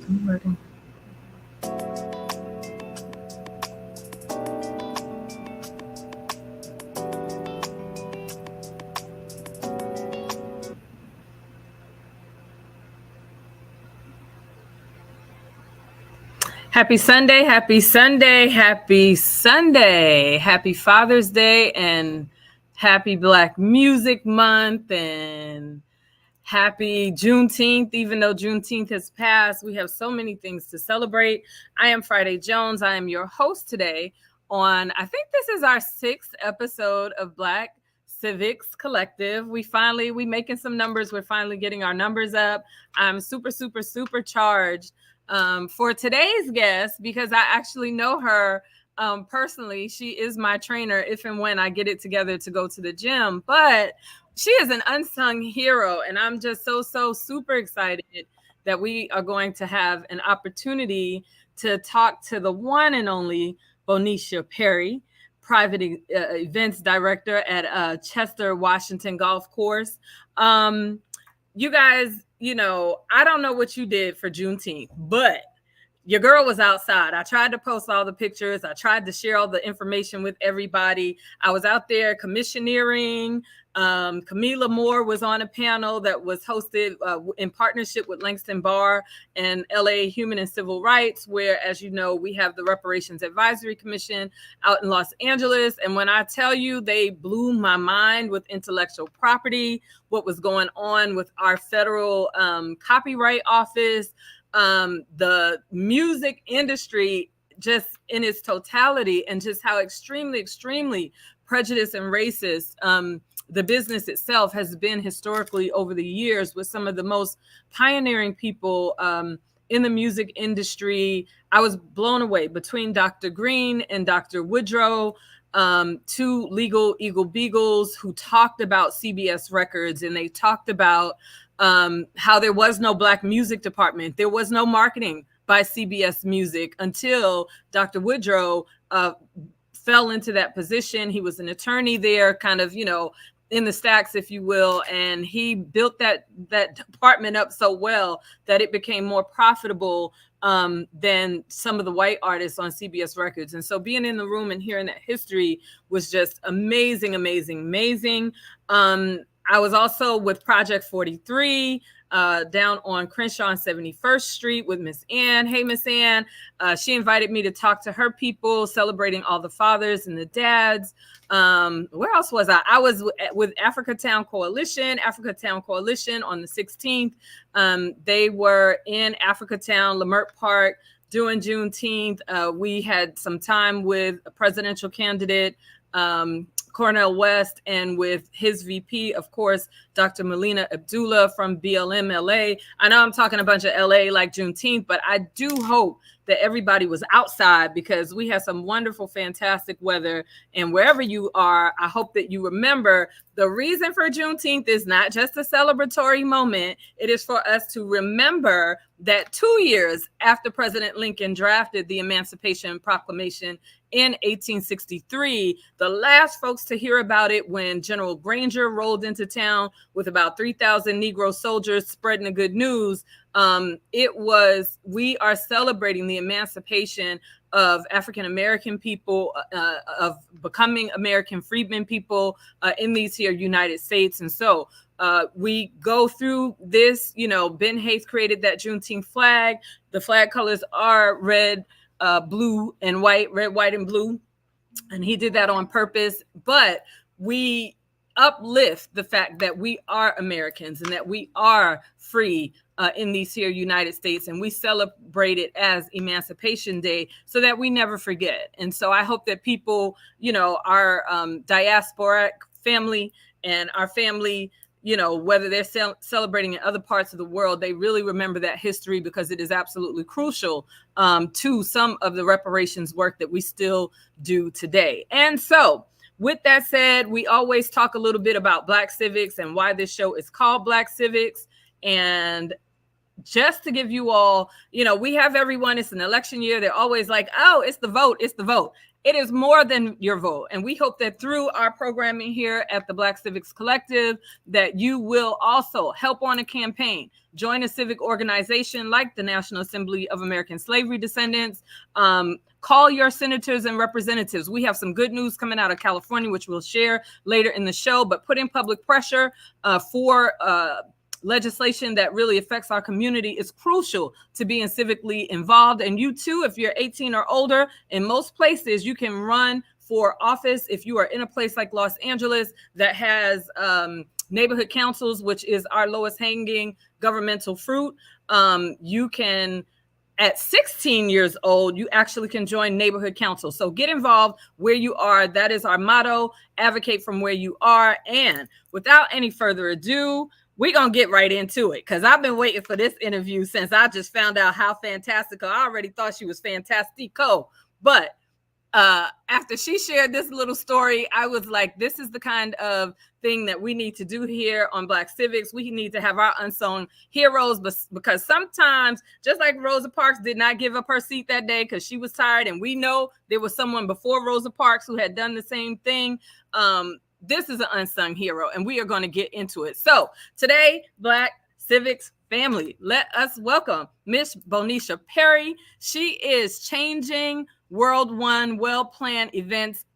Converting. Happy Sunday, happy Sunday, happy Sunday. Happy Father's Day and happy Black Music Month and happy Juneteenth. Even though Juneteenth has passed, we have so many things to celebrate. I am Friday Jones. I am your host today on, I think this is our 6th episode of Black Civics Collective. We making some numbers. We're finally getting our numbers up. I'm super charged for today's guest because I actually know her personally. She is my trainer if and when I get it together to go to the gym, but she is an unsung hero, and I'm just so super excited that we are going to have an opportunity to talk to the one and only Boneshia Perri, private events director at Chester, Washington Golf Course. You guys, I don't know what you did for Juneteenth, but your girl was outside. I tried to post all the pictures. I tried to share all the information with everybody. I was out there commissioneering. Camila Moore was on a panel that was hosted in partnership with Langston Barr and LA Human and Civil Rights, where, as you know, we have the Reparations Advisory Commission out in Los Angeles. And when I tell you, they blew my mind with intellectual property, what was going on with our federal copyright office, the music industry just in its totality, and just how extremely prejudiced and racist the business itself has been historically over the years, with some of the most pioneering people in the music industry. I was blown away between Dr. Green and Dr. Woodrow, two legal Eagle Beagles who talked about CBS Records, and they talked about how there was no Black music department. There was no marketing by CBS Music until Dr. Woodrow fell into that position. He was an attorney there, kind of, in the stacks, if you will, and he built that department up so well that it became more profitable than some of the white artists on CBS Records. And so being in the room and hearing that history was just amazing. I was also with Project 43 down on Crenshaw and 71st Street with Miss Ann. Hey, Miss Ann. She invited me to talk to her people, celebrating all the fathers and the dads. Where else was I? I was with Africa Town Coalition on the 16th. They were in Africa Town, Lamert Park, during Juneteenth. We had some time with a presidential candidate, Cornel West, and with his VP, of course, Dr. Melina Abdullah from BLM LA. I know I'm talking a bunch of LA like Juneteenth, but I do hope that everybody was outside because we had some wonderful, fantastic weather. And wherever you are, I hope that you remember the reason for Juneteenth is not just a celebratory moment. It is for us to remember that 2 years after President Lincoln drafted the Emancipation Proclamation in 1863, the last folks to hear about it when General Granger rolled into town with about 3,000 Negro soldiers spreading the good news, we are celebrating the emancipation of African-American people, of becoming American freedmen people in these here United States. And so we go through this, Ben Hayes created that Juneteenth flag. The flag colors are red, blue, and white, red, white, and blue. And he did that on purpose. But we uplift the fact that we are Americans and that we are free in these here United States, and we celebrate it as Emancipation Day so that we never forget. And so I hope that people, our diasporic family and our family, whether they're celebrating in other parts of the world, they really remember that history because it is absolutely crucial to some of the reparations work that we still do today. And so with that said, we always talk a little bit about Black civics and why this show is called Black Civics. And just to give you all, we have everyone, it's an election year. They're always like, oh, it's the vote. It's the vote. It is more than your vote. And we hope that through our programming here at the Black Civics Collective, that you will also help on a campaign, join a civic organization like the National Assembly of American Slavery Descendants, call your senators and representatives. We have some good news coming out of California, which we'll share later in the show, but put in public pressure for legislation that really affects our community is crucial to being civically involved. And you too, if you're 18 or older, in most places you can run for office. If you are in a place like Los Angeles that has neighborhood councils, which is our lowest hanging governmental fruit, you can, at 16 years old, you actually can join neighborhood council. So get involved where you are. That is our motto. Advocate from where you are. And without any further ado, we're going to get right into it because I've been waiting for this interview since I just found out how fantastical. I already thought she was fantastico. But after she shared this little story, I was like, this is the kind of thing that we need to do here on Black Civics. We need to have our unsung heroes, because sometimes, just like Rosa Parks did not give up her seat that day because she was tired, and we know there was someone before Rosa Parks who had done the same thing. This is an unsung hero, and we are going to get into it. So today, Black Civics family, let us welcome Miss Boneshia Perri. She is changing world one well-planned events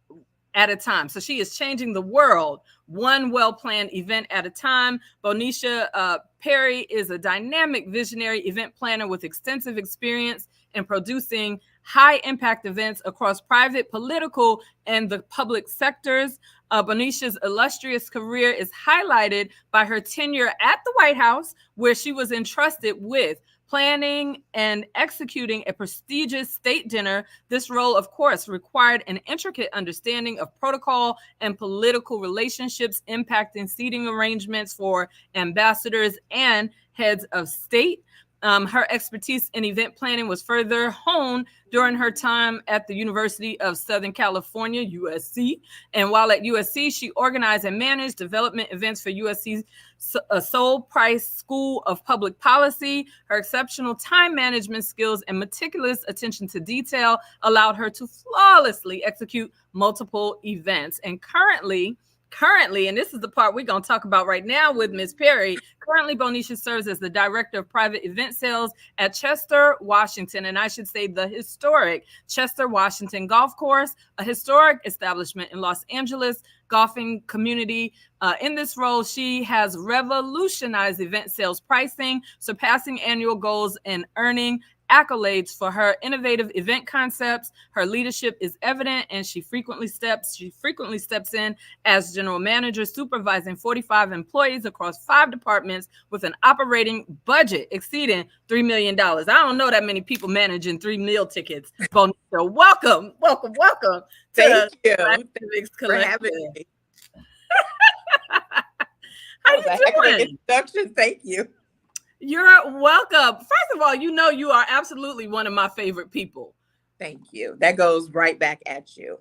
at a time. So she is changing the world one well-planned event at a time. Boneshia Perri is a dynamic visionary event planner with extensive experience in producing high-impact events across private, political, and the public sectors. Boneshia's illustrious career is highlighted by her tenure at the White House, where she was entrusted with planning and executing a prestigious state dinner. This role, of course, required an intricate understanding of protocol and political relationships impacting seating arrangements for ambassadors and heads of state. Her expertise in event planning was further honed during her time at the University of Southern California, USC. And while at USC, she organized and managed development events for USC's Sol Price School of Public Policy. Her exceptional time management skills and meticulous attention to detail allowed her to flawlessly execute multiple events. And currently, and this is the part we're going to talk about right now with Ms. Perri, currently Boneshia serves as the Director of Private Event Sales at Chester, Washington, and I should say the historic Chester, Washington Golf Course, a historic establishment in Los Angeles golfing community. In this role, she has revolutionized event sales pricing, surpassing annual goals and earning accolades for her innovative event concepts. Her leadership is evident, and she frequently steps in as general manager, supervising 45 employees across 5 departments with an operating budget exceeding $3 million. I don't know that many people managing 3 meal tickets. Boneshia, welcome Thank to you. Black Thank Civics you for having Collective. me. How That was you a heck of an doing? introduction. Thank you. You're welcome. First of all, you are absolutely one of my favorite people. Thank you. That goes right back at you.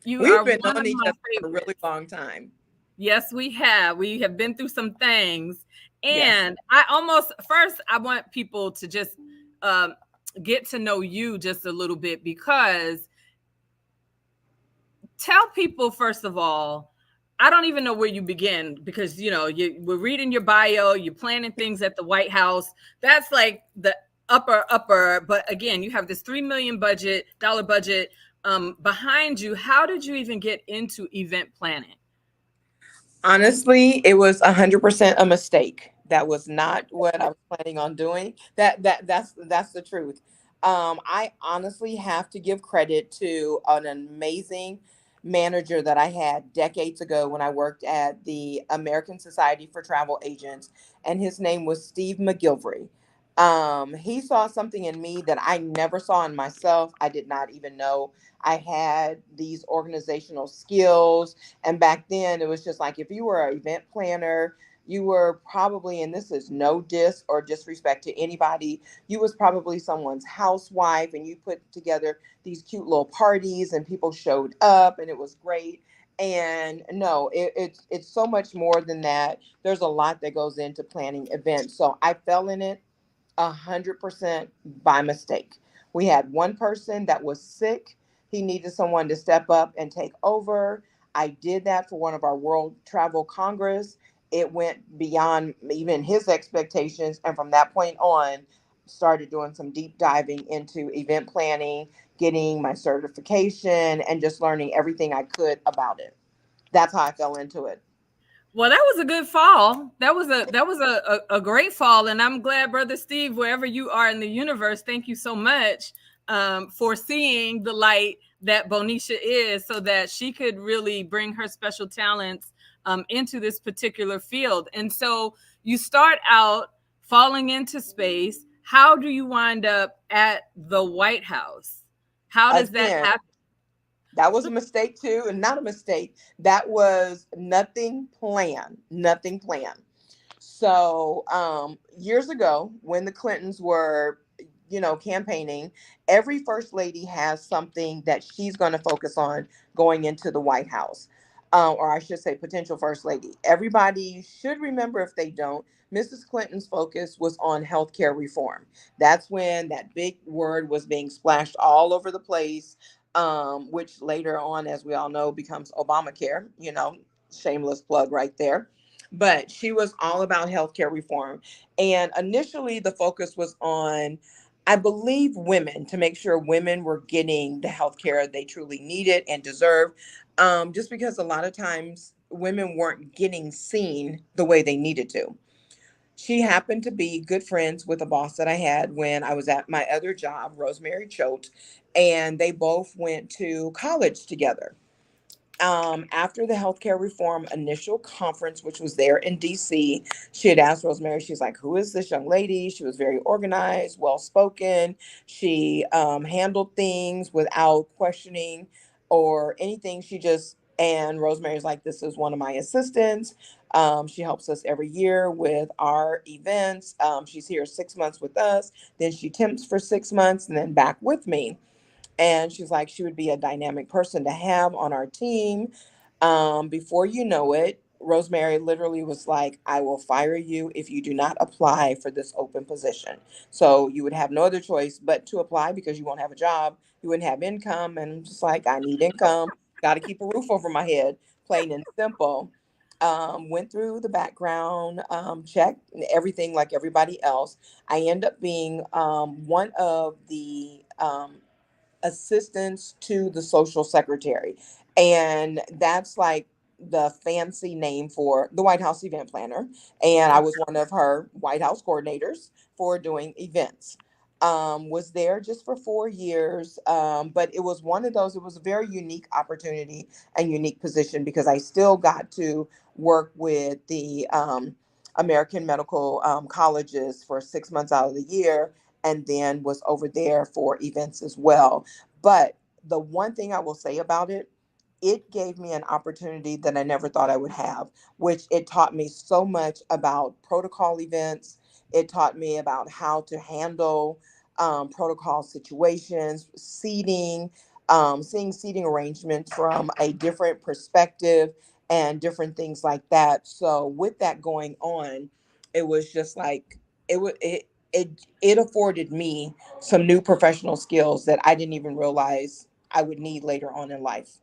You We've are been one knowing of each my other for a really favorites. long time. Yes, we have. We have been through some things. Yes. And I want people to just um, get to know you just a little bit, because tell people, first of all, I don't even know where you begin, because we're reading your bio, you're planning things at the White House. That's like the upper. But again, you have this $3 million budget behind you. How did you even get into event planning? Honestly, it was 100% a mistake. That was not what I was planning on doing. That's the truth. I honestly have to give credit to an amazing manager that I had decades ago when I worked at the American Society for Travel Agents, and his name was Steve McGilvery. He saw something in me that I never saw in myself. I did not even know I had these organizational skills. And back then, it was just like if you were an event planner, you were probably, and this is no diss or disrespect to anybody, you was probably someone's housewife, and you put together these cute little parties, and people showed up, and it was great. And no, it's so much more than that. There's a lot that goes into planning events. So I fell in it 100% by mistake. We had one person that was sick. He needed someone to step up and take over. I did that for one of our World Travel Congress. It went beyond even his expectations. And from that point on, started doing some deep diving into event planning, getting my certification, and just learning everything I could about it. That's how I fell into it. Well, that was a good fall. That was a great fall, and I'm glad, Brother Steve, wherever you are in the universe, thank you so much for seeing the light that Boneshia is, so that she could really bring her special talents into this particular field. And so you start out falling into space. How do you wind up at the White House? How does that Again, happen? that was a mistake too, and not a mistake. That was nothing planned. Nothing planned. So years ago, when the Clintons were, campaigning, every first lady has something that she's going to focus on going into the White House. Or I should say, potential first lady. Everybody should remember, if they don't, Mrs. Clinton's focus was on healthcare reform. That's when that big word was being splashed all over the place, which later on, as we all know, becomes Obamacare. Shameless plug right there. But she was all about healthcare reform. And initially, the focus was on, I believe, women, to make sure women were getting the healthcare they truly needed and deserved. Just because a lot of times women weren't getting seen the way they needed to. She happened to be good friends with a boss that I had when I was at my other job, Rosemary Choate, and they both went to college together. After the healthcare reform initial conference, which was there in DC, she had asked Rosemary, she's like, "Who is this young lady?" She was very organized, well spoken. She handled things without questioning or anything. And Rosemary's like, "This is one of my assistants. She helps us every year with our events. She's here 6 months with us. Then she temps for 6 months and then back with me." And she's like, she would be a dynamic person to have on our team. Before you know it, Rosemary literally was like, "I will fire you if you do not apply for this open position." So you would have no other choice but to apply, because you won't have a job, you wouldn't have income. And I'm just like, I need income, got to keep a roof over my head, plain and simple. Went through the background check and everything like everybody else. I end up being one of the assistants to the social secretary. And that's like the fancy name for the White House event planner. And I was one of her White House coordinators for doing events. Was there just for 4 years. But it was one of those, it was a very unique opportunity and unique position because I still got to work with the American medical colleges for 6 months out of the year, and then was over there for events as well. But the one thing I will say about it, it gave me an opportunity that I never thought I would have, which it taught me so much about protocol events. It taught me about how to handle protocol situations, seating, seeing seating arrangements from a different perspective, and different things like that. So with that going on, it was just like it afforded me some new professional skills that I didn't even realize I would need later on in life.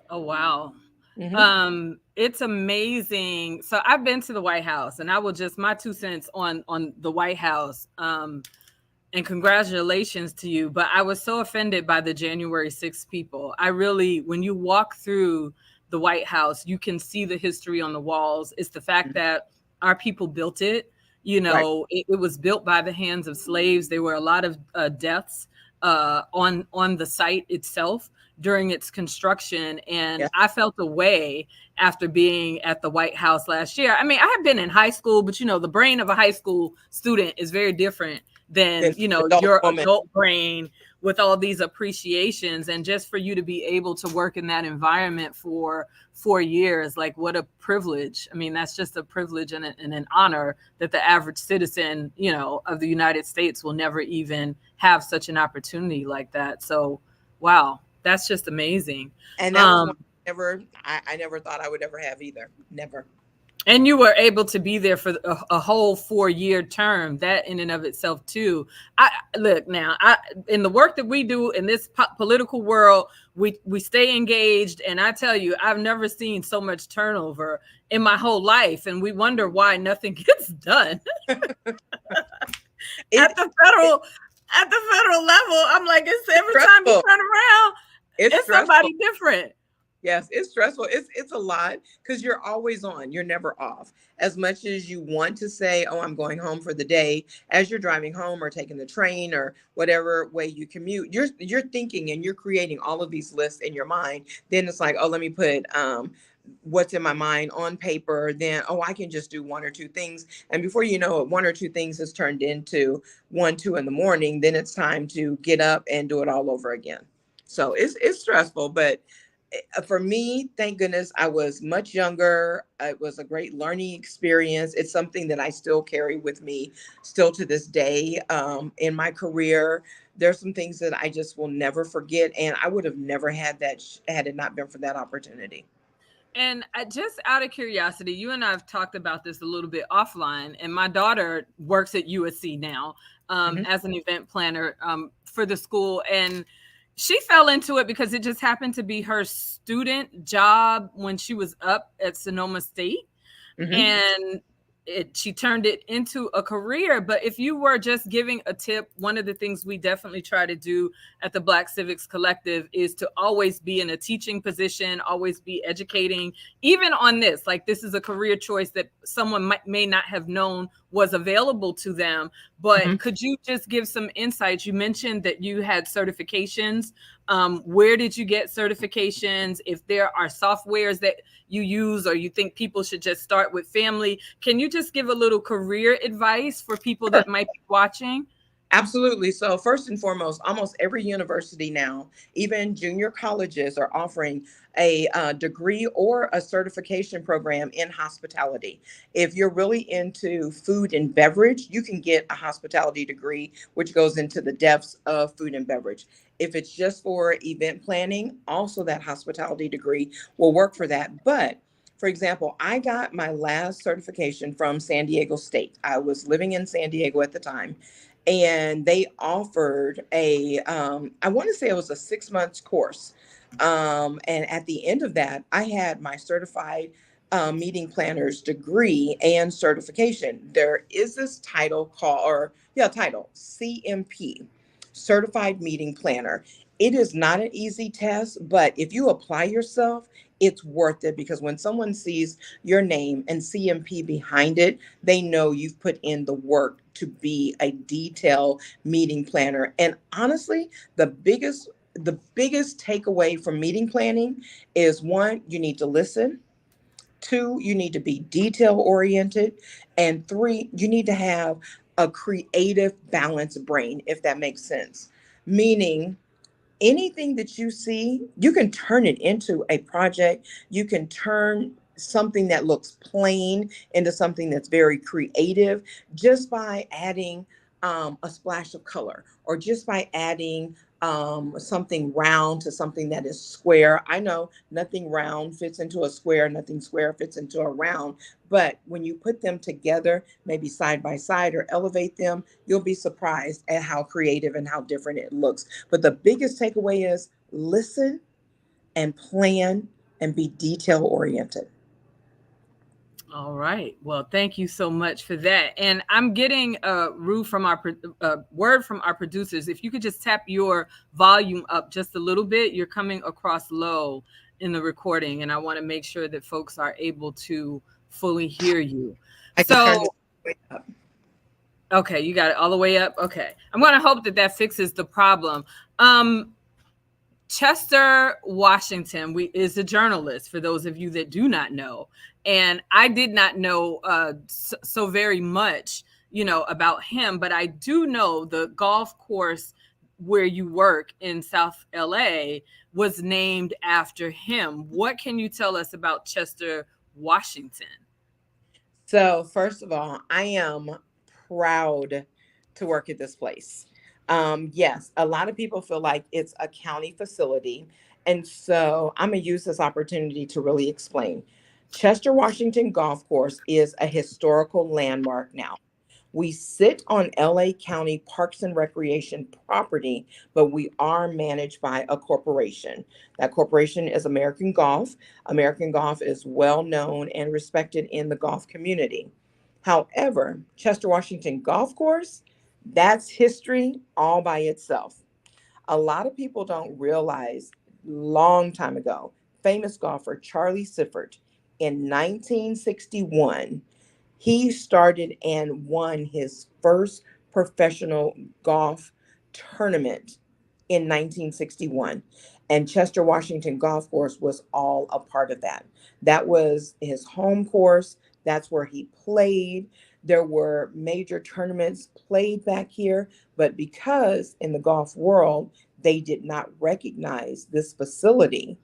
Oh, wow. Hmm. It's amazing. So I've been to the White House, and I will just my 2 cents on the White House. And congratulations to you. But I was so offended by the January 6th people. I really, when you walk through the White House, you can see the history on the walls. It's the fact that our people built it. You Right. know, it was built by the hands of slaves. There were a lot of deaths on the site itself during its construction, and Yeah. I felt a way after being at the White House last year. I mean, I have been in high school, but you know, the brain of a high school student is very different than, Then you know, adult your woman. adult brain with all these appreciations. And just for you to be able to work in that environment for 4 years, like, what a privilege. I mean, that's just a privilege and an honor that the average citizen, you know, of the United States will never even have such an opportunity like that. So wow, that's just amazing. And that was one um I never thought I would ever have either. Never. and you were able to be there for a whole 4 year term. That in and of itself too. I look now, I in the work that we do in this political world, we stay engaged, and I tell you, I've never seen so much turnover in my whole life, and we wonder why nothing gets done at It, the it federal level. I'm like, it's it's every time you stressful. turn around, It's it's stressful. somebody different. Yes, it's stressful. It's a lot because you're always on. You're never off. As much as you want to say, "Oh, I'm going home for the day," as you're driving home or taking the train or whatever way you commute, you're thinking and you're creating all of these lists in your mind. Then it's like, "Oh, let me put what's in my mind on paper." Then, "Oh, I can just do one or two things." And before you know it, one or two things has turned into 1, 2 in the morning. Then it's time to get up and do it all over again. So it's stressful, but for me, thank goodness I was much younger. It was a great learning experience. It's something that I still carry with me, still to this day in my career. There's some things that I just will never forget, and I would have never had that had it not been for that opportunity. And just out of curiosity, you and I have talked about this a little bit offline, and my daughter works at USC now Hmm. as an event planner for the school. And she fell into it because it just happened to be her student job when she was up at Sonoma State. Hmm. And she turned it into a career. But if you were just giving a tip, one of the things we definitely try to do at the Black Civics Collective is to always be in a teaching position, always be educating, even on this. Like, this is a career choice that someone may not have known was available to them. But Hmm. could you just give some insights? You mentioned that you had certifications. Where did you get certifications? If there are softwares that you use, or you think people should just start with family, can you just give a little career advice for people Sure. that might be watching? Absolutely. So, first and foremost, almost every university now, even junior colleges, are offering a degree or a certification program in hospitality. If you're really into food and beverage, you can get a hospitality degree, which goes into the depths of food and beverage. If it's just for event planning, also that hospitality degree will work for that. But for example, I got my last certification from San Diego State. I was living in San Diego at the time, and they offered a I want to say it was a 6 months course, and at the end of that I had my certified meeting planners degree and certification. There is this title called, or yeah, title CMP, certified meeting planner. It is not an easy test, but if you apply yourself, it's worth it, because when someone sees your name and CMP behind it, they know you've put in the work to be a detailed meeting planner. And honestly, the biggest takeaway from meeting planning is, one, you need to listen. Two, you need to be detail oriented. And three, you need to have a creative, balanced brain, if that makes sense. Meaning, anything that you see, you can turn it into a project. You can turn something that looks plain into something that's very creative, just by adding a splash of color, or just by adding something round to something that is square. I know nothing round fits into a square, nothing square fits into a round, but when you put them together, maybe side by side, or elevate them, you'll be surprised at how creative and how different it looks. But the biggest takeaway is listen and plan and be detail oriented. All right. Well, thank you so much for that. And I'm getting a word from our producers. If you could just tap your volume up just a little bit, you're coming across low in the recording, and I want to make sure that folks are able to fully hear you. I can turn So, this way up. okay, you got it all the way up. Okay, I'm going to hope that that fixes the problem. Um, Chester Washington is a journalist, for those of you that do not know. And I did not know so very much, about him, but I do know the golf course where you work in South LA was named after him. What can you tell us about Chester Washington? So, first of all, I am proud to work at this place. Yes, a lot of people feel like it's a county facility. And so I'm going to use this opportunity to really explain. Chester Washington Golf Course is a historical landmark now. We sit on LA County Parks and Recreation property, but we are managed by a corporation. That corporation is American Golf. American Golf is well known and respected in the golf community. However, Chester Washington Golf Course, that's history all by itself. A lot of people don't realize, long time ago, famous golfer Charlie Sifford in 1961, he started and won his first professional golf tournament in 1961. And Chester Washington Golf Course was all a part of that. That was his home course. That's where he played. There were major tournaments played back here, but because in the golf world, they did not recognize this facility,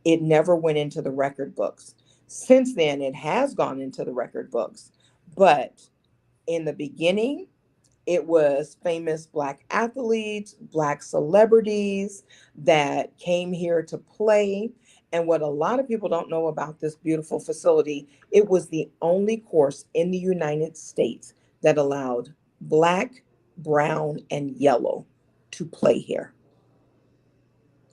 it never went into the record books. Since then, it has gone into the record books. But in the beginning, it was famous Black athletes, Black celebrities that came here to play. And what a lot of people don't know about this beautiful facility, it was the only course in the United States that allowed Black, brown, and yellow to play here.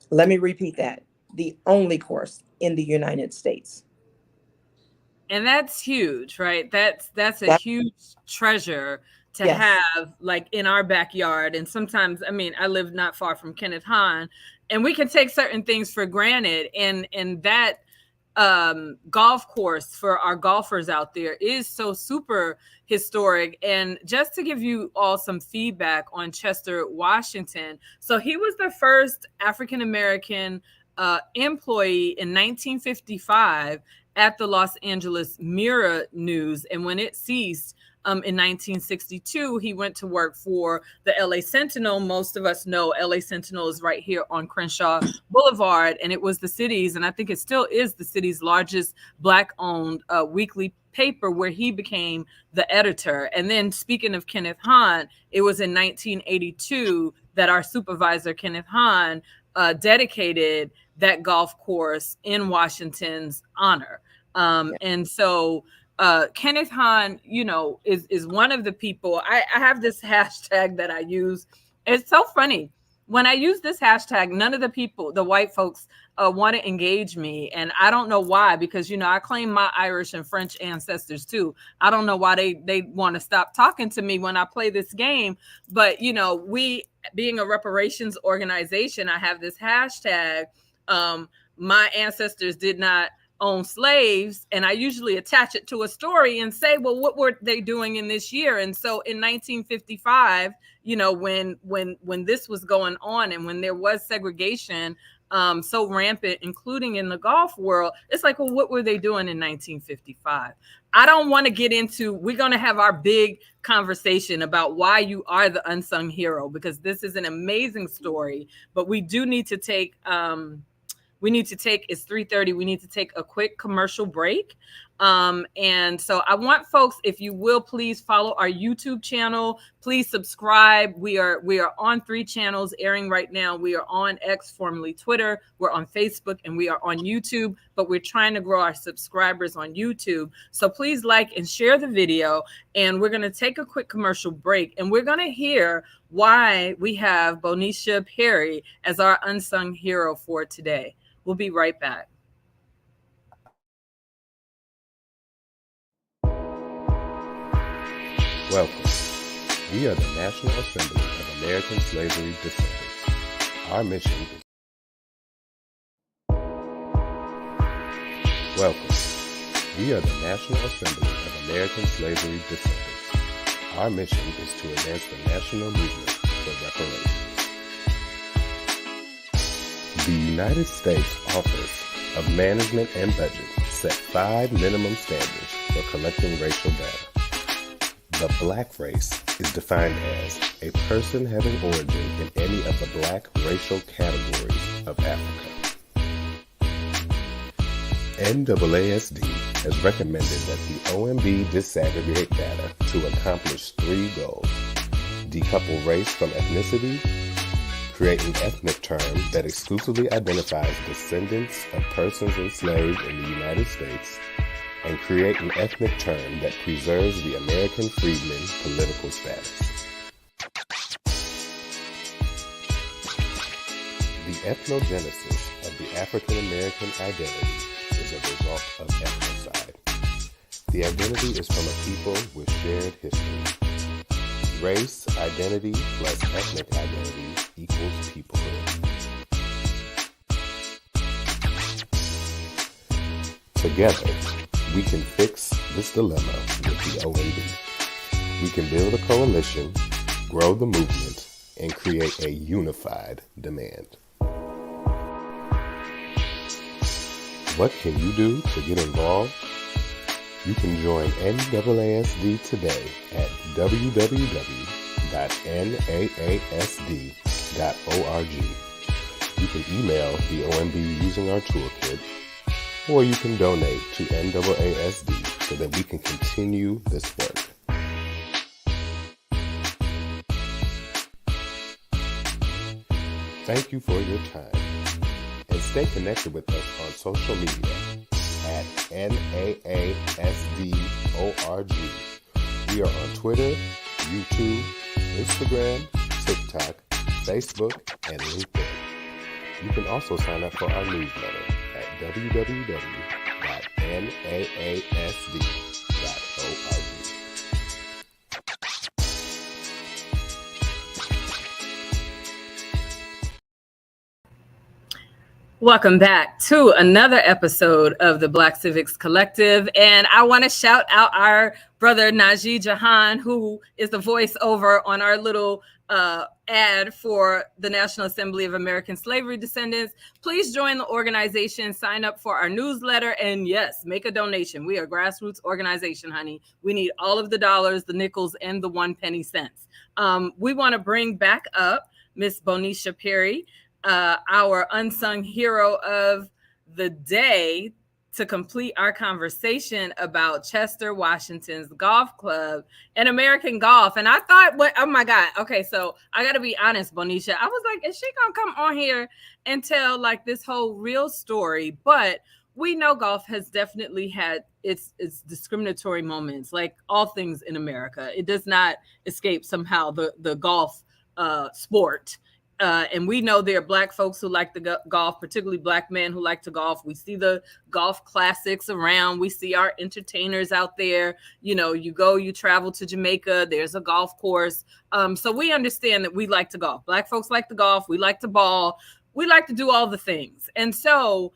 Let me repeat that. The only course in the United States. And that's huge, right? That's a That, huge treasure to yes. have, like, in our backyard. And sometimes, I mean, I live not far from Kenneth Hahn, and we can take certain things for granted. And that golf course for our golfers out there is so super historic. And just to give you all some feedback on Chester Washington, so he was the first African American employee in 1955 at the Los Angeles Mirror News. And when it ceased in 1962, he went to work for the LA Sentinel. Most of us know LA Sentinel is right here on Crenshaw Boulevard. And it was the city's, and I think it still is the city's largest Black owned weekly paper, where he became the editor. And then, speaking of Kenneth Hahn, it was in 1982 that our supervisor, Kenneth Hahn, dedicated that golf course in Washington's honor. Yeah. And so Kenneth Hahn, is one of the people. I have this hashtag that I use. It's so funny. when I use this hashtag, none of the people, the white folks, want to engage me. And I don't know why, because, I claim my Irish and French ancestors too. I don't know why they want to stop talking to me when I play this game. But, we, being a reparations organization, I have this hashtag. My ancestors did not own slaves, and I usually attach it to a story and say, well, what were they doing in this year? And so in 1955, when this was going on, and when there was segregation so rampant, including in the golf world, it's like, well, what were they doing in 1955? I don't want to get into, we're going to have our big conversation about why you are the unsung hero, because this is an amazing story, but we do need to take, it's 3:30. We need to take a quick commercial break. And so I want folks, if you will, please follow our YouTube channel. Please subscribe. We are on 3 channels airing right now. We are on X, formerly Twitter. We're on Facebook, and we are on YouTube, but we're trying to grow our subscribers on YouTube. So please like and share the video. And we're going to take a quick commercial break, and we're going to hear why we have Boneshia Perri as our unsung hero for today. We'll be right back. Welcome. We are the National Assembly of American Slavery Descendants. Our mission is... Welcome. We are the National Assembly of American Slavery Descendants. Our mission is to advance the national movement for reparations. The United States Office of Management and Budget set 5 minimum standards for collecting racial data. The Black race is defined as a person having origin in any of the Black racial categories of Africa. NAASD has recommended that the OMB disaggregate data to accomplish 3 goals: decouple race from ethnicity, create an ethnic term that exclusively identifies descendants of persons enslaved in the United States, and create an ethnic term that preserves the American freedmen political status. The ethnogenesis of the African American identity is a result of ethnocide. The identity is from a people with shared history. Race identity plus ethnic identity equals peoplehood. Together, we can fix this dilemma with the OMB. We can build a coalition, grow the movement, and create a unified demand. What can you do to get involved? You can join NAASD today at www.naasd.org. You can email the OMB using our toolkit, or you can donate to NAASD so that we can continue this work. Thank you for your time, and stay connected with us on social media at NAASDORG. We are on Twitter, YouTube, Instagram, TikTok, Facebook, and LinkedIn. You can also sign up for our newsletter at www.naasd.org. Welcome back to another episode of the Black Civics Collective. And I want to shout out our brother Najee Jahan, who is the voiceover on our little ad for the National Assembly of American Slavery Descendants. Please join the organization, sign up for our newsletter, and yes, make a donation. We are a grassroots organization, honey. We need all of the dollars, the nickels, and the 1 penny cents. We want to bring back up Miss Boneshia Perri, our unsung hero of the day, to complete our conversation about Chester Washington's golf club and American golf. And I thought, oh my God. Okay, so I got to be honest, Boneshia. I was like, is she going to come on here and tell like this whole real story? But we know golf has definitely had its discriminatory moments, like all things in America. It does not escape somehow the golf sport. And we know there are Black folks who like to golf, particularly Black men who like to golf. We see the golf classics around. We see our entertainers out there. You know, you travel to Jamaica, there's a golf course. So we understand that we like to golf. Black folks like to golf. We like to ball. We like to do all the things. And so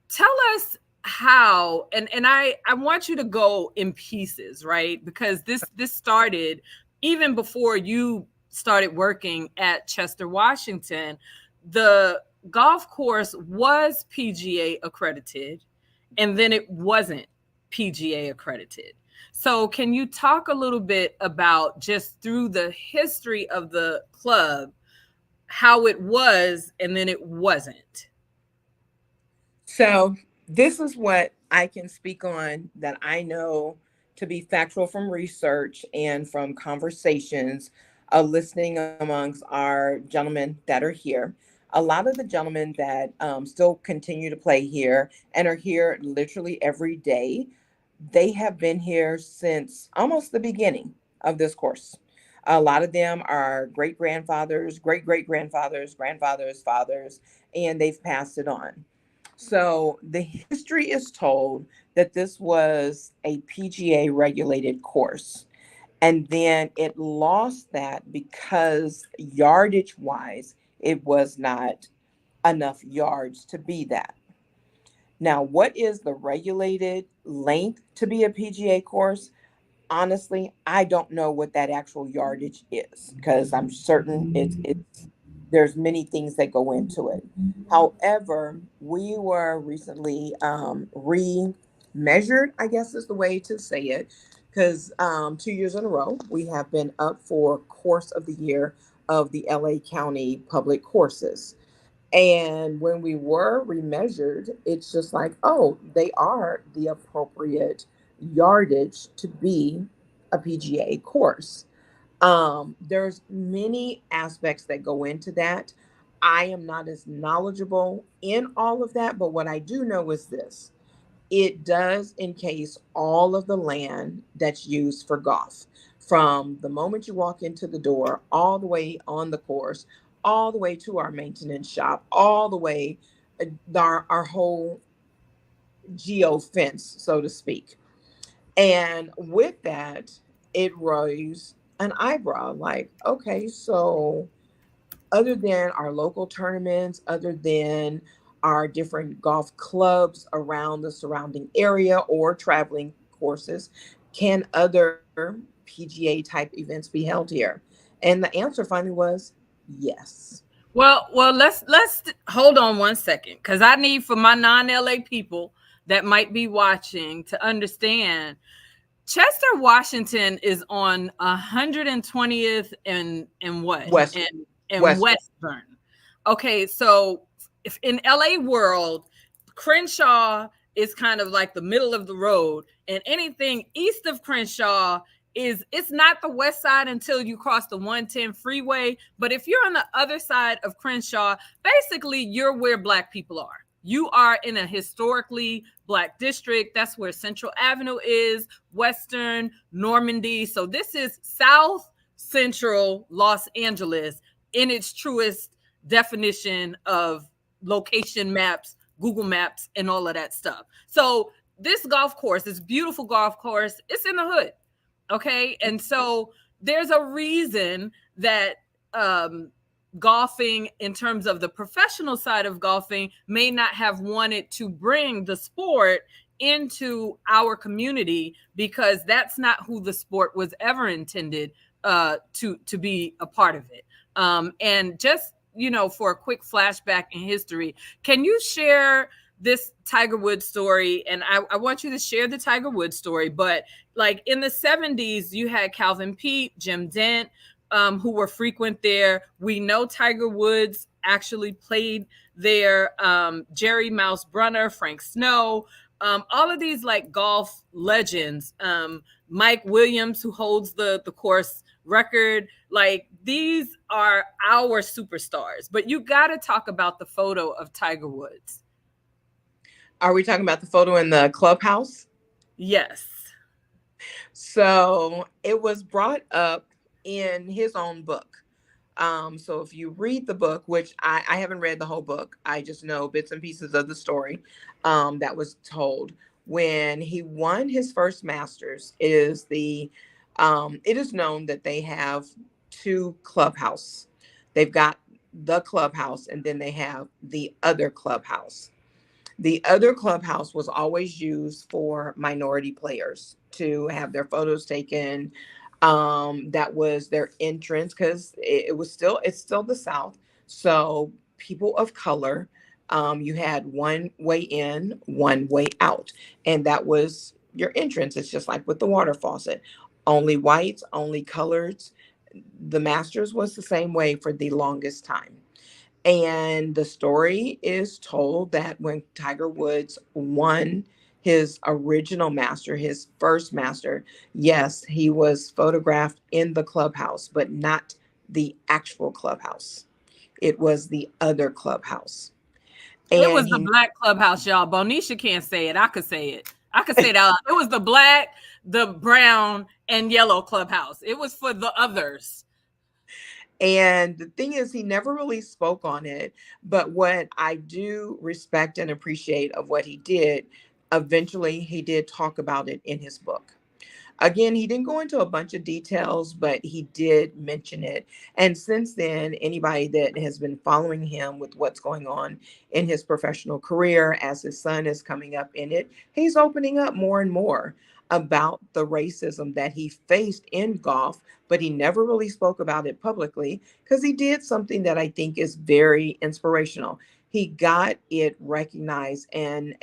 tell us how, and I want you to go in pieces, right? Because this started even before you started working at Chester, Washington. The golf course was PGA accredited, and then it wasn't PGA accredited. So can you talk a little bit about just through the history of the club, how it was and then it wasn't? So this is what I can speak on that I know to be factual from research and from conversations, listening amongst our gentlemen that are here. A lot of the gentlemen that still continue to play here and are here literally every day, they have been here since almost the beginning of this course. A lot of them are great grandfathers, great great grandfathers, grandfathers, fathers, and they've passed it on. So the history is told that this was a PGA regulated course. And then it lost that because yardage wise, it was not enough yards to be that. Now, what is the regulated length to be a PGA course? Honestly, I don't know what that actual yardage is because I'm certain it's there's many things that go into it. However, we were recently re-measured, I guess is the way to say it, because 2 years in a row we have been up for course of the year of the LA County public courses. And when we were remeasured, it's just like, oh, they are the appropriate yardage to be a PGA course. There's many aspects that go into that. I am not as knowledgeable in all of that, but what I do know is this: it does encase all of the land that's used for golf, from the moment you walk into the door, all the way on the course, all the way to our maintenance shop, all the way our whole geo fence, so to speak. And with that, it raised an eyebrow like, okay, so other than our local tournaments, other than our different golf clubs around the surrounding area or traveling courses, can other PGA type events be held here? And the answer finally was yes. Well, let's hold on one second, because I need for my non-LA people that might be watching to understand Chester, Washington is on 120th and what? West, and West. Western. Okay, so if in LA world, Crenshaw is kind of like the middle of the road, and anything east of Crenshaw it's not the west side until you cross the 110 freeway. But if you're on the other side of Crenshaw, basically you're where Black people are. You are in a historically Black district. That's where Central Avenue is, Western, Normandy. So this is South Central Los Angeles in its truest definition of location maps, Google Maps, and all of that stuff. So this golf course, this beautiful golf course, it's in the hood. Okay. And so there's a reason that golfing, in terms of the professional side of golfing, may not have wanted to bring the sport into our community, because that's not who the sport was ever intended to be a part of it. And just, for a quick flashback in history, can you share this Tiger Woods story? And I want you to share the Tiger Woods story, but like in the 70s, you had Calvin Peete, Jim Dent, who were frequent there. We know Tiger Woods actually played there. Jerry Mouse Brunner, Frank Snow, all of these like golf legends. Mike Williams, who holds the course record. Like, these are our superstars. But you got to talk about the photo of Tiger Woods. Are we talking about the photo in the clubhouse? Yes. So it was brought up in his own book. So if you read the book, which I haven't read the whole book, I just know bits and pieces of the story that was told. When he won his first Masters, it is known that they have two clubhouse. They've got the clubhouse, and then they have the other clubhouse. The other clubhouse was always used for minority players to have their photos taken. That was their entrance because it's still the South. So people of color, you had one way in, one way out, and that was your entrance. It's just like with the water faucet, only whites, only coloreds. The Masters was the same way for the longest time. And the story is told that when Tiger Woods won his original master, his first master, yes, he was photographed in the clubhouse, but not the actual clubhouse. It was the other clubhouse. It And was the he black clubhouse, y'all. Boneshia can't say it. I could say it. I could say it out. It was the black, the brown, and yellow clubhouse. It was for the others. And the thing is, he never really spoke on it. But what I do respect and appreciate of what he did, eventually he did talk about it in his book. Again, he didn't go into a bunch of details, but he did mention it. And since then, anybody that has been following him with what's going on in his professional career as his son is coming up in it, he's opening up more and more about the racism that he faced in golf, but he never really spoke about it publicly because he did something that I think is very inspirational. He got it recognized and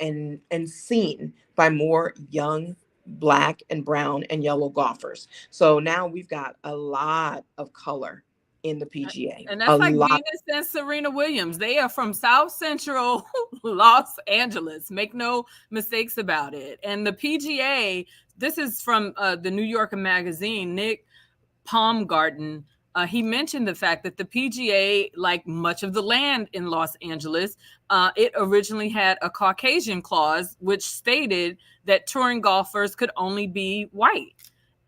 seen by more young black and brown and yellow golfers. So now we've got a lot of color in the PGA. And A that's like lot. Venus and Serena Williams. They are from South Central Los Angeles. Make no mistakes about it. And the PGA, this is from the New Yorker magazine, Nick Palmgarten. He mentioned the fact that the PGA, like much of the land in Los Angeles, it originally had a Caucasian clause, which stated that touring golfers could only be white.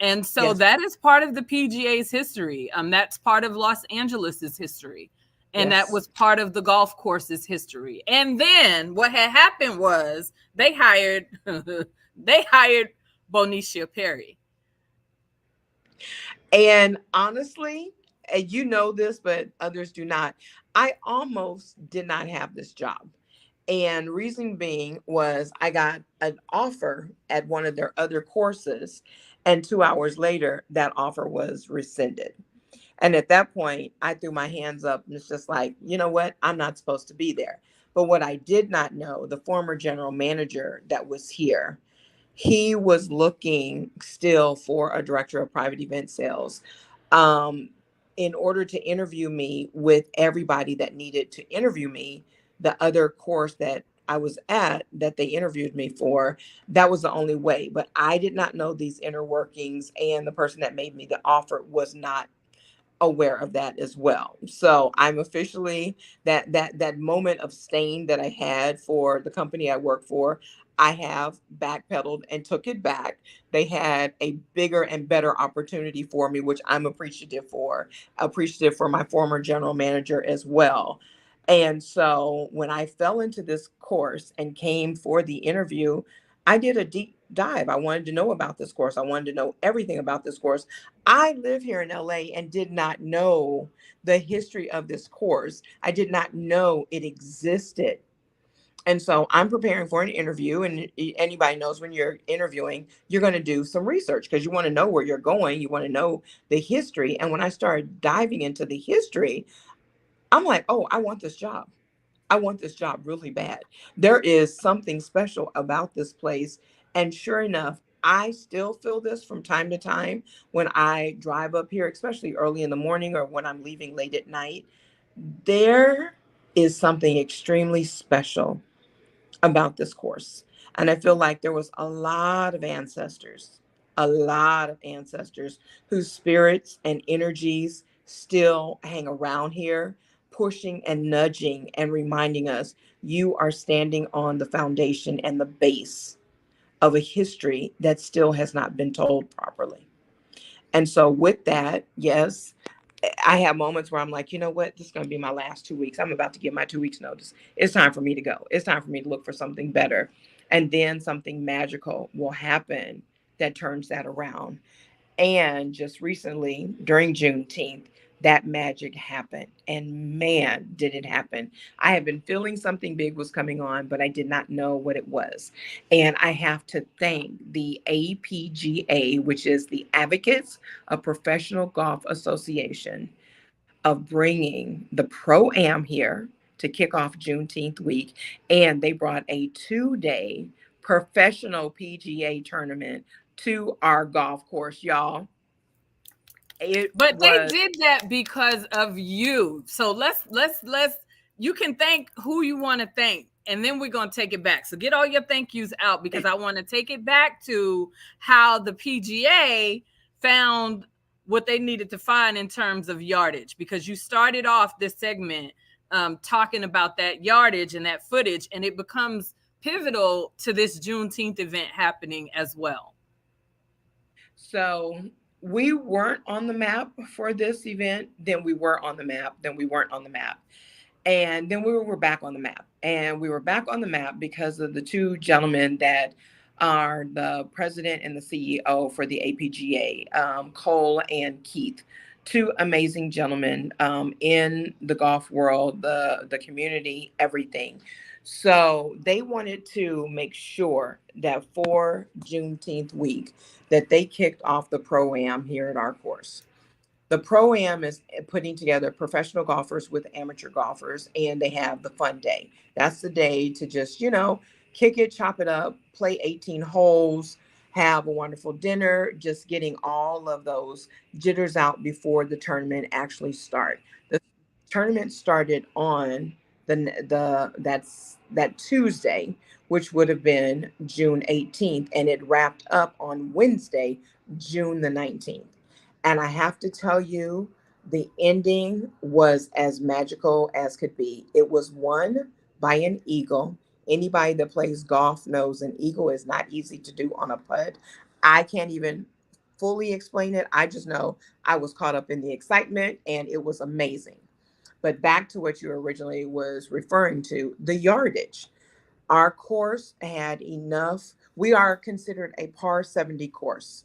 And so Yes. that is part of the PGA's history. That's part of Los Angeles's history. And that Yes. was part of the golf course's history. And then what had happened was they hired Boneshia Perri. And honestly, and you know this, but others do not, I almost did not have this job. And reason being was I got an offer at one of their other courses, and 2 hours later, that offer was rescinded. And at that point, I threw my hands up and it's just like, you know what? I'm not supposed to be there. But what I did not know, the former general manager that was here, he was looking still for a director of private event sales. In order to interview me with everybody that needed to interview me, the other course that I was at that they interviewed me for, that was the only way. But I did not know these inner workings, and the person that made me the offer was not aware of that as well. So I'm officially that moment of stain that I had for the company I work for, I have backpedaled and took it back. They had a bigger and better opportunity for me, which I'm appreciative for my former general manager as well. And so when I fell into this course and came for the interview, I did a deep dive. I wanted to know about this course. I wanted to know everything about this course. I live here in LA and did not know the history of this course. I did not know it existed. And so I'm preparing for an interview, and anybody knows when you're interviewing, you're going to do some research because you want to know where you're going. You want to know the history. And when I started diving into the history, I'm like, oh, I want this job. I want this job really bad. There is something special about this place. And sure enough, I still feel this from time to time when I drive up here, especially early in the morning or when I'm leaving late at night. There is something extremely special about this course. And I feel like there was a lot of ancestors whose spirits and energies still hang around here, pushing and nudging and reminding us you are standing on the foundation and the base of a history that still has not been told properly. And so with that, yes, I have moments where I'm like, you know what, this is going to be my last 2 weeks. I'm about to give my 2 weeks notice. It's time for me to go. It's time for me to look for something better. And then something magical will happen that turns that around. And just recently, during Juneteenth, that magic happened. And man, did it happen. I have been feeling something big was coming on, but I did not know what it was. And I have to thank the APGA, which is the Advocates of Professional Golf Association, of bringing the Pro-Am here to kick off Juneteenth week. And they brought a 2-day professional PGA tournament to our golf course, y'all. But they did that because of you. So let's you can thank who you want to thank, and then we're going to take it back. So get all your thank yous out, because I want to take it back to how the PGA found what they needed to find in terms of yardage, because you started off this segment talking about that yardage and that footage, and it becomes pivotal to this Juneteenth event happening as well. So we weren't on the map for this event, then we were on the map, then we weren't on the map. And then we were back on the map. And we were back on the map because of the two gentlemen that are the president and the CEO for the APGA, Cole and Keith. Two amazing gentlemen in the golf world, the community, everything. So they wanted to make sure that for Juneteenth week that they kicked off the Pro-Am here at our course. The Pro-Am is putting together professional golfers with amateur golfers, and they have the fun day. That's the day to just, kick it, chop it up, play 18 holes, have a wonderful dinner, just getting all of those jitters out before the tournament actually start. The tournament started on that Tuesday, which would have been June 18th, and it wrapped up on Wednesday, June the 19th. And I have to tell you, the ending was as magical as could be. It was won by an eagle. Anybody that plays golf knows an eagle is not easy to do on a putt. I can't even fully explain it. I just know I was caught up in the excitement, and it was amazing. But back to what you originally was referring to, the yardage. Our course had enough. We are considered a par 70 course.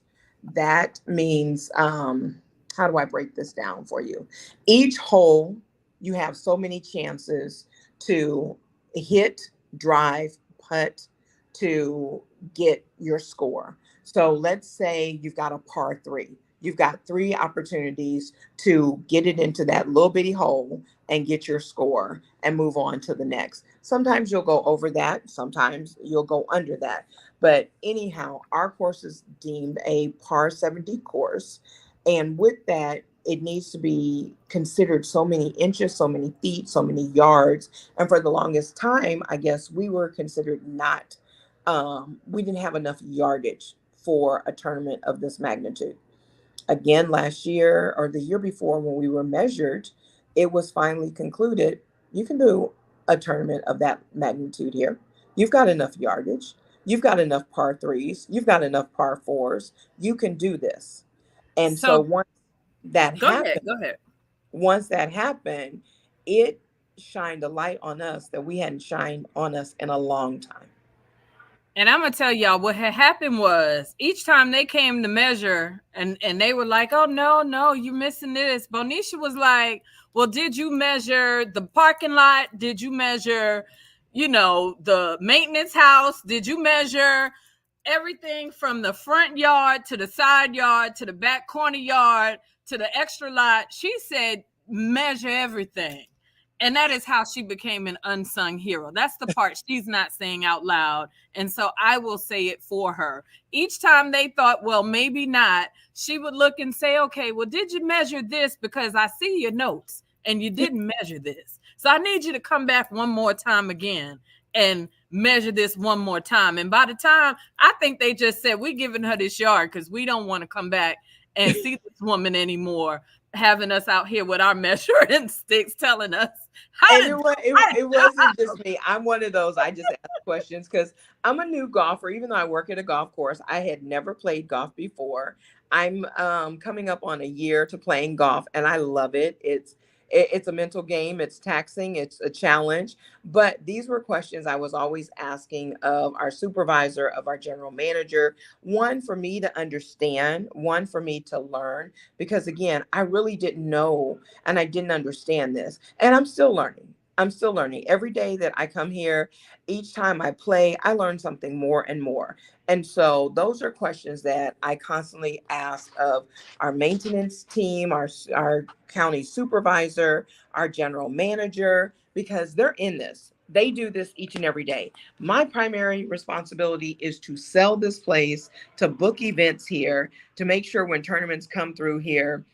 That means, how do I break this down for you? Each hole, you have so many chances to hit, drive, putt, to get your score. So let's say you've got a par 3. You've got 3 opportunities to get it into that little bitty hole and get your score and move on to the next. Sometimes you'll go over that. Sometimes you'll go under that. But anyhow, our course is deemed a par 70 course. And with that, it needs to be considered so many inches, so many feet, so many yards. And for the longest time, I guess we were considered not, we didn't have enough yardage for a tournament of this magnitude. Again, last year or the year before, when we were measured, it was finally concluded you can do a tournament of that magnitude here. You've got enough yardage. You've got enough par 3s. You've got enough par 4s. You can do this. And so once that happened, once that happened, it shined a light on us that we hadn't shined on us in a long time. And I'm going to tell y'all what had happened was each time they came to measure and they were like, oh, no, you're missing this. Boneshia was like, well, did you measure the parking lot? Did you measure, the maintenance house? Did you measure everything from the front yard to the side yard to the back corner yard to the extra lot? She said, measure everything. And that is how she became an unsung hero. That's the part she's not saying out loud. And so I will say it for her. Each time they thought, well, maybe not, she would look and say, okay, well, did you measure this? Because I see your notes and you didn't measure this. So I need you to come back one more time again and measure this one more time. And by the time, I think they just said, we're giving her this yard because we don't want to come back and see this woman anymore. having us out here with our measuring sticks, telling us how And to. it wasn't just me. I'm one of those. I just ask questions because I'm a new golfer. Even though I work at a golf course, I had never played golf before. I'm coming up on a year to playing golf, and I love it. It's a mental game. It's taxing. It's a challenge. But these were questions I was always asking of our supervisor, of our general manager. One for me to understand, one for me to learn, because again, I really didn't know and I didn't understand this. And I'm still learning. I'm still learning. Every day that I come here, each time I play, I learn something more and more. And so those are questions that I constantly ask of our maintenance team, our county supervisor, our general manager, because they're in this. They do this each and every day. My primary responsibility is to sell this place, to book events here, to make sure when tournaments come through here,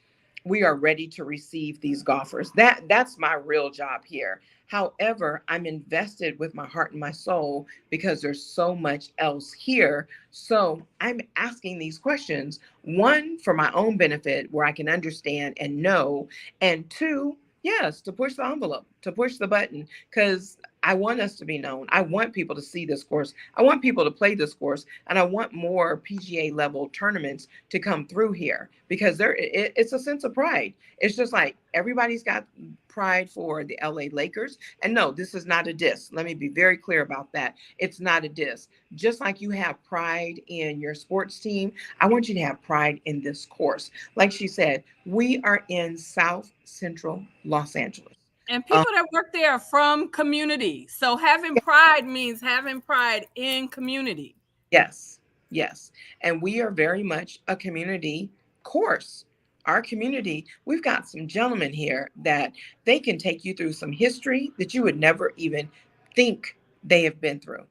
we are ready to receive these golfers. That's my real job here. However, I'm invested with my heart and my soul because there's so much else here. So I'm asking these questions, one, for my own benefit, where I can understand and know, and two, yes, to push the envelope, to push the button, because I want us to be known. I want people to see this course. I want people to play this course, and I want more PGA level tournaments to come through here because it's a sense of pride. It's just like everybody's got pride for the LA Lakers. And no, this is not a diss. Let me be very clear about that. It's not a diss. Just like you have pride in your sports team, I want you to have pride in this course. Like she said, we are in South Central Los Angeles. And people that work there are from community. So having pride means having pride in community. Yes, yes. And we are very much a community course. Our community, we've got some gentlemen here that they can take you through some history that you would never even think they have been through.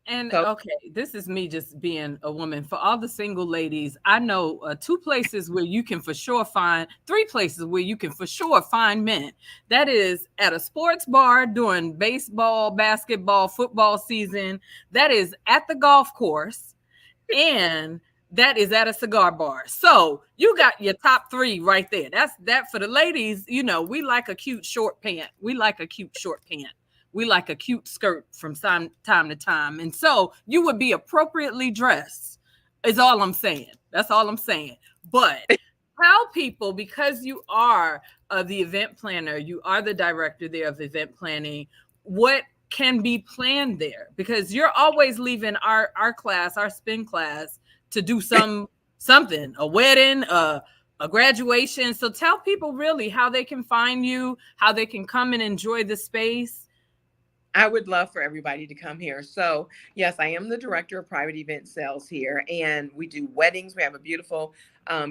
And So, okay, this is me just being a woman. For all the single ladies, I know two places where you can for sure find, three places where you can for sure find men. That is at a sports bar during baseball, basketball, football season. That is at the golf course. And that is at a cigar bar. So you got your top three right there. That's that for the ladies. You know, we like a cute short pant. We like a cute short pant. We like a cute skirt from time to time. And so you would be appropriately dressed, is all I'm saying. That's all I'm saying. But tell people, because you are the event planner, you are the director there of event planning, what can be planned there? Because you're always leaving our class, our spin class, to do something, a wedding, a graduation. So tell people really how they can find you, how they can come and enjoy the space. I would love for everybody to come here. So, yes, I am the director of private event sales here, and we do weddings. We have a beautiful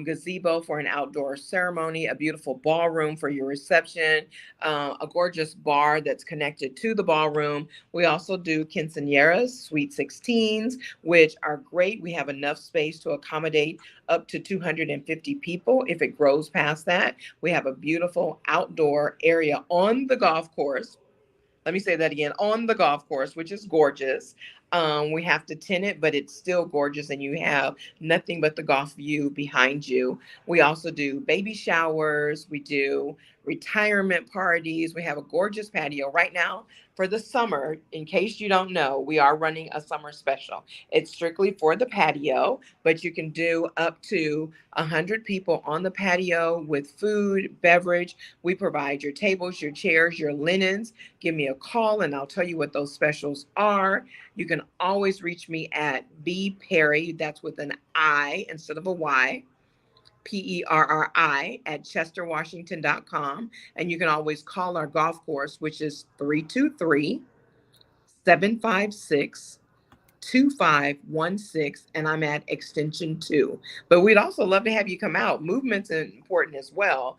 gazebo for an outdoor ceremony, a beautiful ballroom for your reception, a gorgeous bar that's connected to the ballroom. We also do quinceañeras, sweet 16s, which are great. We have enough space to accommodate up to 250 people. If it grows past that, we have a beautiful outdoor area on the golf course. Let me say that again, on the golf course, which is gorgeous. We have to tint it, but it's still gorgeous, and you have nothing but the golf view behind you. We also do baby showers. We do retirement parties. We have a gorgeous patio right now for the summer. In case you don't know, we are running a summer special. It's strictly for the patio, but you can do up to 100 people on the patio with food, beverage. We provide your tables, your chairs, your linens. Give me a call and I'll tell you what those specials are. You can always reach me at B Perri, that's with an I instead of a Y, Perri at chesterwashington.com. And you can always call our golf course, which is 323-756 2516, and I'm at extension 2. But we'd also love to have you come out. Movement's important as well.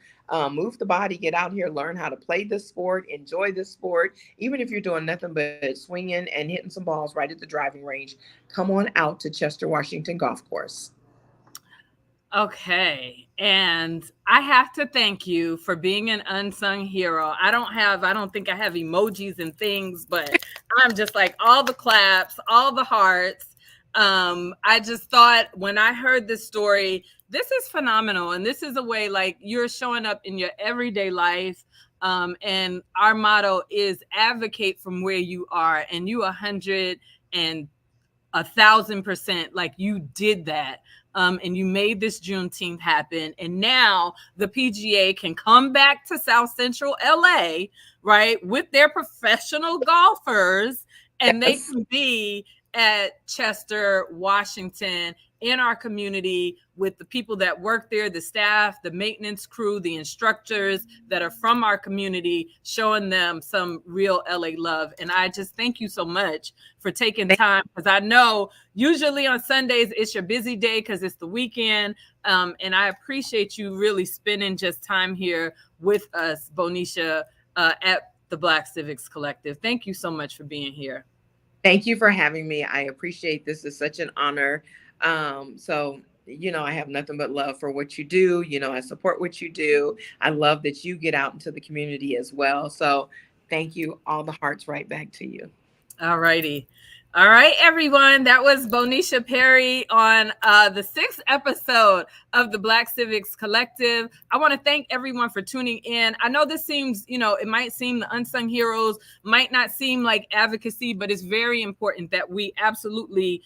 Move the body, get out here, learn how to play this sport, enjoy this sport. Even if you're doing nothing but swinging and hitting some balls right at the driving range, come on out to Chester Washington Golf Course. Okay. And I have to thank you for being an unsung hero. I don't think I have emojis and things, but I'm just like all the claps, all the hearts. I just thought when I heard this story, this is phenomenal. And this is a way like you're showing up in your everyday life. And our motto is advocate from where you are. And you 1,000%, like you did that. And you made this Juneteenth happen. And now the PGA can come back to South Central LA, right, with their professional golfers, and they can be at Chester, Washington, in our community with the people that work there, the staff, the maintenance crew, the instructors that are from our community, showing them some real LA love. And I just thank you so much for taking time, because I know usually on Sundays it's your busy day because it's the weekend. And I appreciate you really spending just time here with us, Boneshia, at the Black Civics Collective. Thank you so much for being here. Thank you for having me. I appreciate this. Is such an honor. So, I have nothing but love for what you do. I support what you do. I love that you get out into the community as well. So thank you. All the hearts right back to you. All righty. All right, everyone. That was Boneshia Perri on the 6th episode of the Black Civics Collective. I want to thank everyone for tuning in. I know this seems, it might seem the unsung heroes, might not seem like advocacy, but it's very important that we absolutely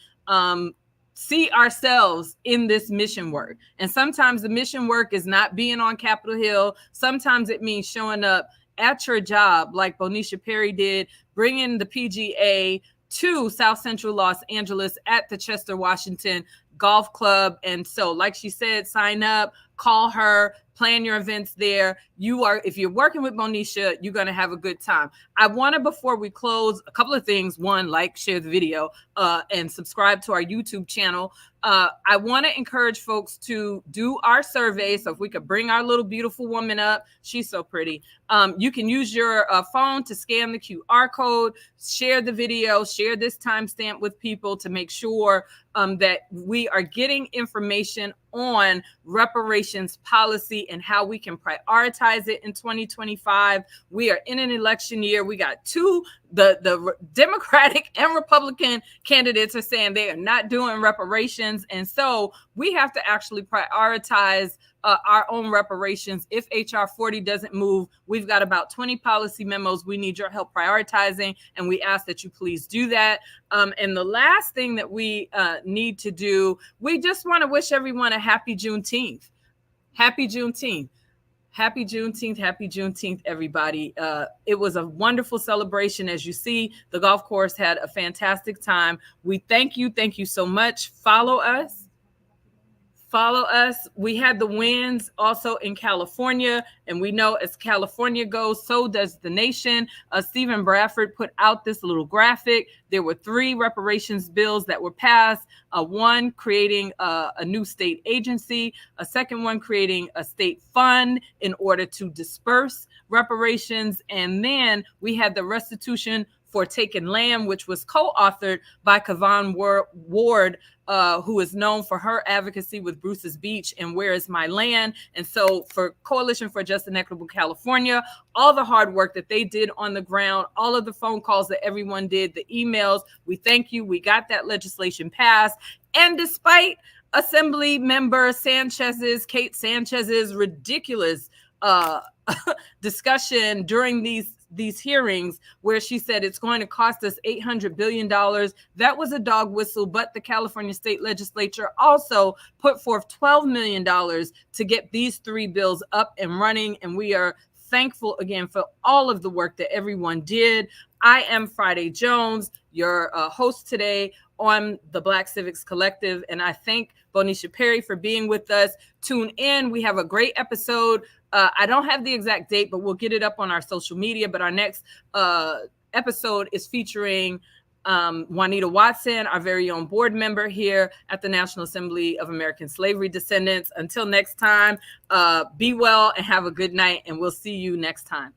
see ourselves in this mission work. And sometimes the mission work is not being on Capitol Hill. Sometimes it means showing up at your job like Boneshia Perri did, bringing the PGA to South Central Los Angeles at the Chester, Washington Golf Club. And so, like she said, sign up, call her, plan your events there. If you're working with Boneshia, you're going to have a good time. I want to, before we close, a couple of things. One, like, share the video, and subscribe to our YouTube channel. I want to encourage folks to do our survey. So if we could bring our little beautiful woman up, she's so pretty. You can use your phone to scan the QR code, share the video, share this timestamp with people to make sure that we are getting information on reparations policy and how we can prioritize it in 2025. We are in an election year. We got the Democratic and Republican candidates are saying they are not doing reparations. And so we have to actually prioritize our own reparations. If HR 40 doesn't move, we've got about 20 policy memos we need your help prioritizing, and we ask that you please do that. And the last thing that we need to do, we just want to wish everyone a happy Juneteenth. Happy Juneteenth. Happy Juneteenth. Happy Juneteenth, everybody. It was a wonderful celebration. As you see, the golf course had a fantastic time. We thank you. Thank you so much. Follow us. Follow us. We had the wins also in California, and we know as California goes, so does the nation. Stephen Bradford put out this little graphic. There were 3 reparations bills that were passed. One creating a new state agency, a second one creating a state fund in order to disperse reparations, and then we had the restitution for taken land, which was co-authored by Kavon Ward, who is known for her advocacy with Bruce's Beach and Where Is My Land. And so for Coalition for Just and Equitable California, all the hard work that they did on the ground, all of the phone calls that everyone did, the emails, we thank you. We got that legislation passed. And despite Assembly Member Kate Sanchez's ridiculous discussion during these hearings where she said it's going to cost us $800 billion. That was a dog whistle, but the California state legislature also put forth $12 million to get these 3 bills up and running. And we are thankful again for all of the work that everyone did. I am Friday Jones, your host today on the Black Civics Collective. And I thank Boneshia Perri for being with us. Tune in. We have a great episode. I don't have the exact date, but we'll get it up on our social media. But our next episode is featuring Juanita Watson, our very own board member here at the National Assembly of American Slavery Descendants. Until next time, be well and have a good night, and we'll see you next time.